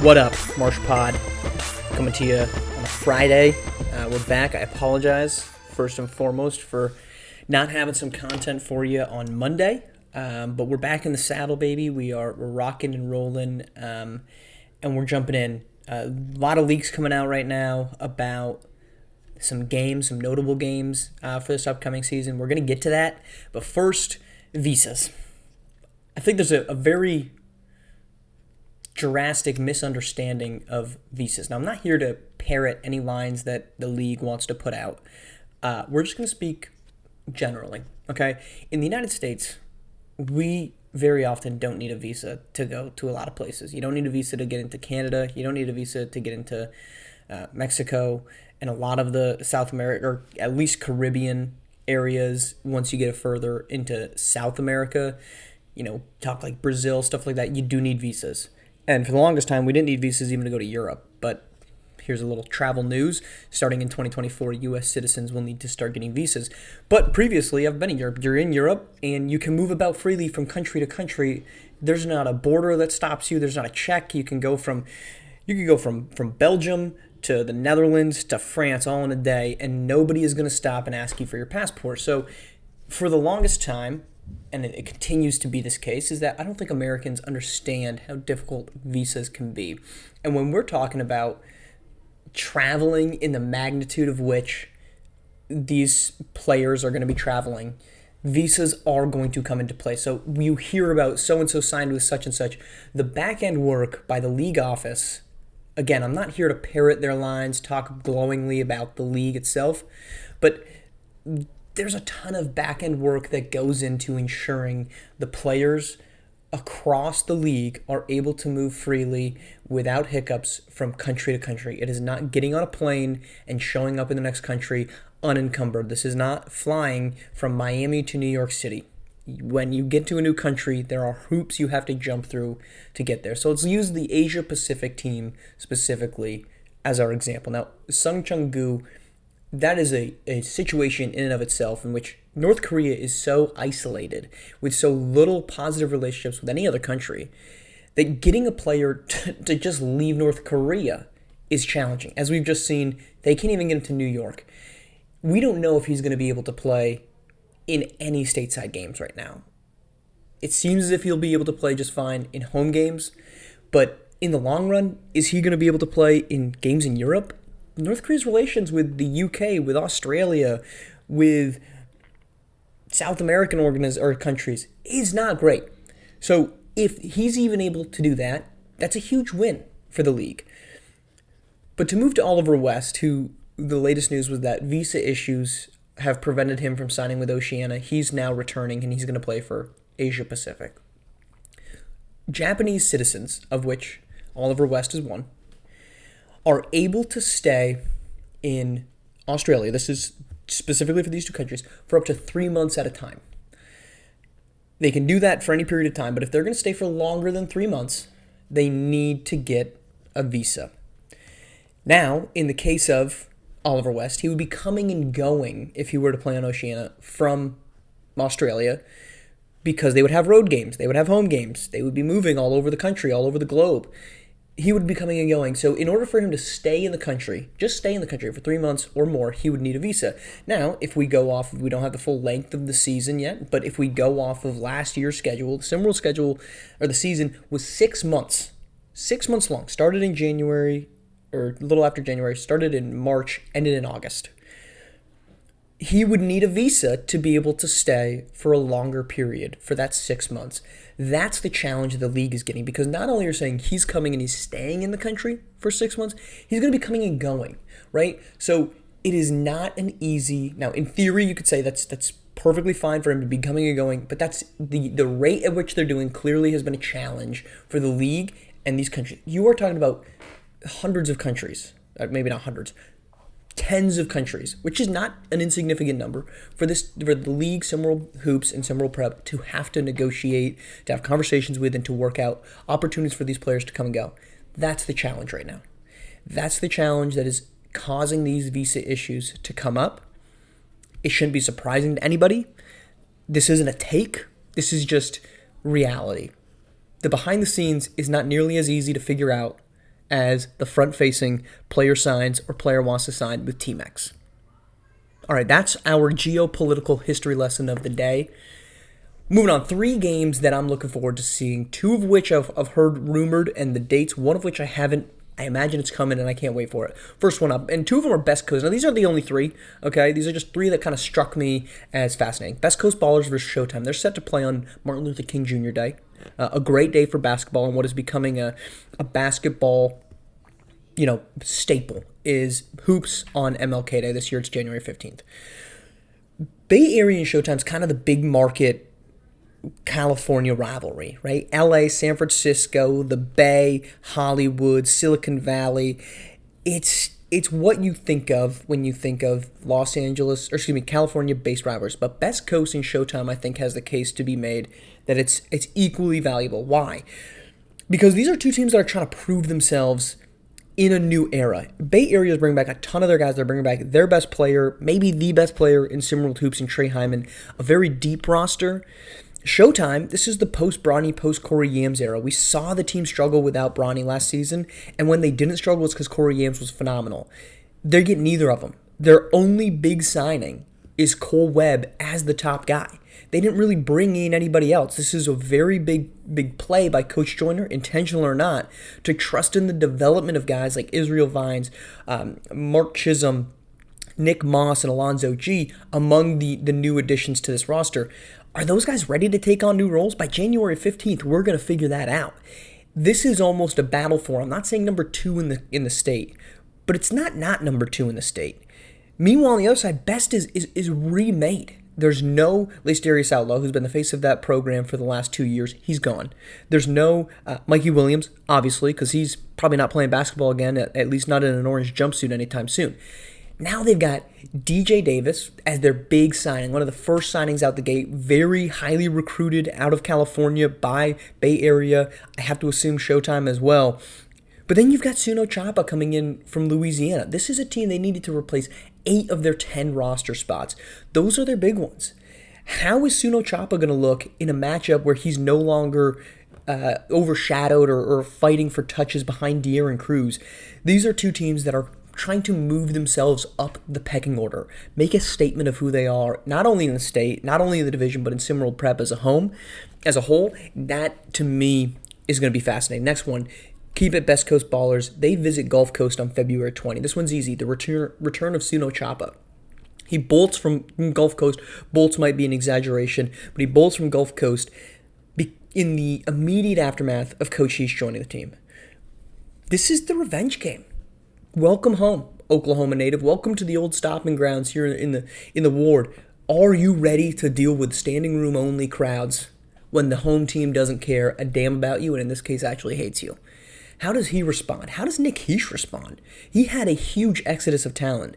What up, Marsh Pod? Coming to you on a Friday. We're back. I apologize, first and foremost, for not having some content for you on Monday. But we're back in the saddle, baby. We're rocking and rolling, and we're jumping in. A lot of leaks coming out right now about some games, some notable games for this upcoming season. We're going to get to that. But first, visas. I think there's a very drastic misunderstanding of visas. Now, I'm not here to parrot any lines that the league wants to put out. We're just going to speak generally, okay? In the United States, we very often don't need a visa to go to a lot of places. You don't need a visa to get into Canada. You don't need a visa to get into Mexico and a lot of the South America, or at least Caribbean areas. Once you get further into South America, talk like Brazil, stuff like that, you do need visas. And for the longest time, we didn't need visas even to go to Europe. But here's a little travel news. Starting in 2024, U.S. citizens will need to start getting visas. But previously, I've been in Europe. You're in Europe, and you can move about freely from country to country. There's not a border that stops you. There's not a check. You can go from Belgium to the Netherlands to France all in a day, and nobody is going to stop and ask you for your passport. So for the longest time, and it continues to be this case, is that I don't think Americans understand how difficult visas can be. And when we're talking about traveling in the magnitude of which these players are going to be traveling, visas are going to come into play. So you hear about so-and-so signed with such and such. The back-end work by the league office, again, I'm not here to parrot their lines, talk glowingly about the league itself, but there's a ton of back-end work that goes into ensuring the players across the league are able to move freely without hiccups from country to country. It is not getting on a plane and showing up in the next country unencumbered. This is not flying from Miami to New York City. When you get to a new country, there are hoops you have to jump through to get there. So let's use the Asia Pacific team specifically as our example. Now, Sung Chung-gu, that is a situation in and of itself in which North Korea is so isolated with so little positive relationships with any other country that getting a player to just leave North Korea is challenging. As we've just seen, they can't even get him to New York. We don't know if he's going to be able to play in any stateside games right now. It seems as if he'll be able to play just fine in home games, but in the long run, is he going to be able to play in games in Europe? North Korea's relations with the UK, with Australia, with South American countries is not great. So if he's even able to do that, that's a huge win for the league. But to move to Oliver West, who the latest news was that visa issues have prevented him from signing with Oceania. He's now returning, and he's going to play for Asia Pacific. Japanese citizens, of which Oliver West is one, are able to stay in Australia. This is specifically for these two countries for up to 3 months at a time. They can do that for any period of time, but if they're going to stay for longer than 3 months, they need to get a visa. Now, in the case of Oliver West, he would be coming and going if he were to play on Oceania from Australia because they would have road games, they would have home games, they would be moving all over the country, all over the globe. He would be coming and going. So in order for him to stay in the country, just stay in the country for 3 months or more, he would need a visa. Now, if we go off, we don't have the full length of the season yet, but if we go off of last year's schedule, the SimWorld schedule, or the season, was 6 months. 6 months long. Started in January, or a little after January, started in March, ended in August. He would need a visa to be able to stay for a longer period, for that 6 months. That's the challenge the league is getting, because not only are saying he's coming and he's staying in the country for 6 months, he's going to be coming and going, right? So it is not an easy. Now, in theory, you could say that's perfectly fine for him to be coming and going, but that's the rate at which they're doing clearly has been a challenge for the league and these countries. You are talking about hundreds of countries, maybe not hundreds, tens of countries, which is not an insignificant number for the league, SimWorld Hoops, and SimWorld Prep to have to negotiate, to have conversations with, and to work out opportunities for these players to come and go. That's the challenge right now. That's the challenge that is causing these visa issues to come up. It shouldn't be surprising to anybody. This isn't a take. This is just reality. The behind the scenes is not nearly as easy to figure out as the front-facing player signs or player wants to sign with Team X. All right, that's our geopolitical history lesson of the day. Moving on, 3 games that I'm looking forward to seeing, 2 of which I've heard rumored and the dates, 1 of which I haven't. I imagine it's coming and I can't wait for it. First one up, and 2 of them are Best Coast. Now, these are the only 3, okay? These are just 3 that kind of struck me as fascinating. Best Coast Ballers versus Showtime. They're set to play on Martin Luther King Jr. Day. A great day for basketball, and what is becoming a basketball, staple is hoops on MLK Day. This year it's January 15th. Bay Area and Showtime's kind of the big market California rivalry, right? LA, San Francisco, the Bay, Hollywood, Silicon Valley. It's what you think of when you think of California-based rivalries. But Best Coast and Showtime, I think, has the case to be made that it's equally valuable. Why? Because these are 2 teams that are trying to prove themselves in a new era. Bay Area is bringing back a ton of their guys. They're bringing back their best player, maybe the best player in SimWorld Hoops, and Trey Hyman, a very deep roster. Showtime, this is the post-Bronny, post-Corey Yams era. We saw the team struggle without Bronny last season, and when they didn't struggle, it's because Corey Yams was phenomenal. They get neither of them. Their only big signing is Cole Webb as the top guy. They didn't really bring in anybody else. This is a very big play by Coach Joyner, intentional or not, to trust in the development of guys like Israel Vines, Mark Chisholm, Nick Moss, and Alonzo G among the new additions to this roster. Are those guys ready to take on new roles? By January 15th, we're going to figure that out. This is almost a battle for, I'm not saying number 2 in the state, but it's not number 2 in the state. Meanwhile, on the other side, Best is remade. There's no Lacedarius Outlaw, who's been the face of that program for the last 2 years. He's gone. There's no Mikey Williams, obviously, because he's probably not playing basketball again, at least not in an orange jumpsuit anytime soon. Now they've got DJ Davis as their big signing, one of the first signings out the gate, very highly recruited out of California by Bay Area. I have to assume Showtime as well. But then you've got Suno Chapa coming in from Louisiana. This is a team they needed to replace 8 of their 10 roster spots. Those are their big ones. How is Suno Chapa going to look in a matchup where he's no longer overshadowed or fighting for touches behind De'Aaron Cruz? These are 2 teams that are trying to move themselves up the pecking order, make a statement of who they are, not only in the state, not only in the division, but in SimWorld Prep as a whole. That, to me, is going to be fascinating. Next one, keep it Best Coast Ballers. They visit Gulf Coast on February 20. This one's easy. The return of Suno Chapa. He bolts from Gulf Coast. Bolts might be an exaggeration, but he bolts from Gulf Coast in the immediate aftermath of Coach Heath joining the team. This is the revenge game. Welcome home, Oklahoma native. Welcome to the old stomping grounds here in the ward. Are you ready to deal with standing room only crowds when the home team doesn't care a damn about you and in this case actually hates you? How does he respond? How does Nick Heath respond? He had a huge exodus of talent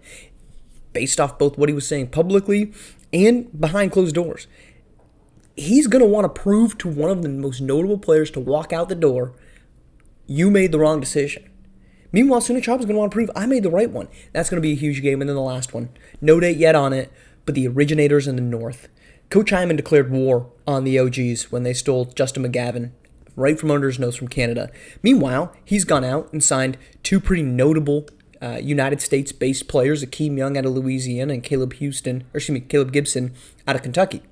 based off both what he was saying publicly and behind closed doors. He's going to want to prove to one of the most notable players to walk out the door, you made the wrong decision. Meanwhile, Suno Chapa is going to want to prove I made the right one. That's going to be a huge game. And then the last one. No date yet on it, but the originators in the North. Coach Hyman declared war on the OGs when they stole Justin McGavin right from under his nose from Canada. Meanwhile, he's gone out and signed 2 pretty notable United States-based players, Akeem Young out of Louisiana and Caleb Gibson out of Kentucky.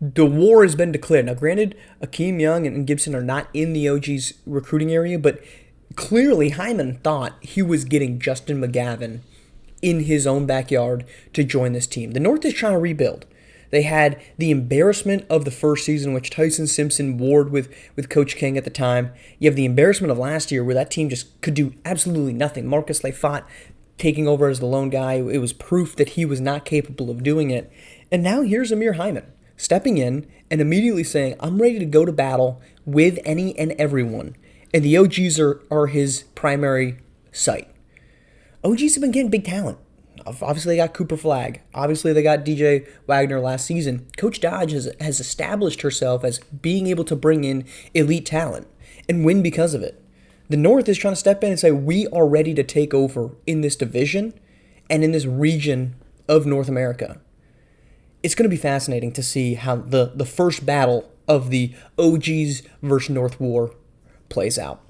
The war has been declared. Now, granted, Akeem Young and Gibson are not in the OG's recruiting area, but clearly, Hyman thought he was getting Justin McGavin in his own backyard to join this team. The North is trying to rebuild. They had the embarrassment of the first season, which Tyson Simpson warred with Coach King at the time. You have the embarrassment of last year, where that team just could do absolutely nothing. Marcus Lefat taking over as the lone guy. It was proof that he was not capable of doing it. And now here's Amir Hyman stepping in and immediately saying, I'm ready to go to battle with any and everyone. And the OGs are his primary site. OGs have been getting big talent. Obviously, they got Cooper Flagg. Obviously, they got DJ Wagner last season. Coach Dodge has established herself as being able to bring in elite talent and win because of it. The North is trying to step in and say, we are ready to take over in this division and in this region of North America. It's going to be fascinating to see how the first battle of the OGs versus North War plays out.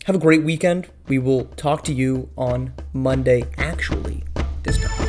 Have a great weekend. We will talk to you on Monday, actually, this time.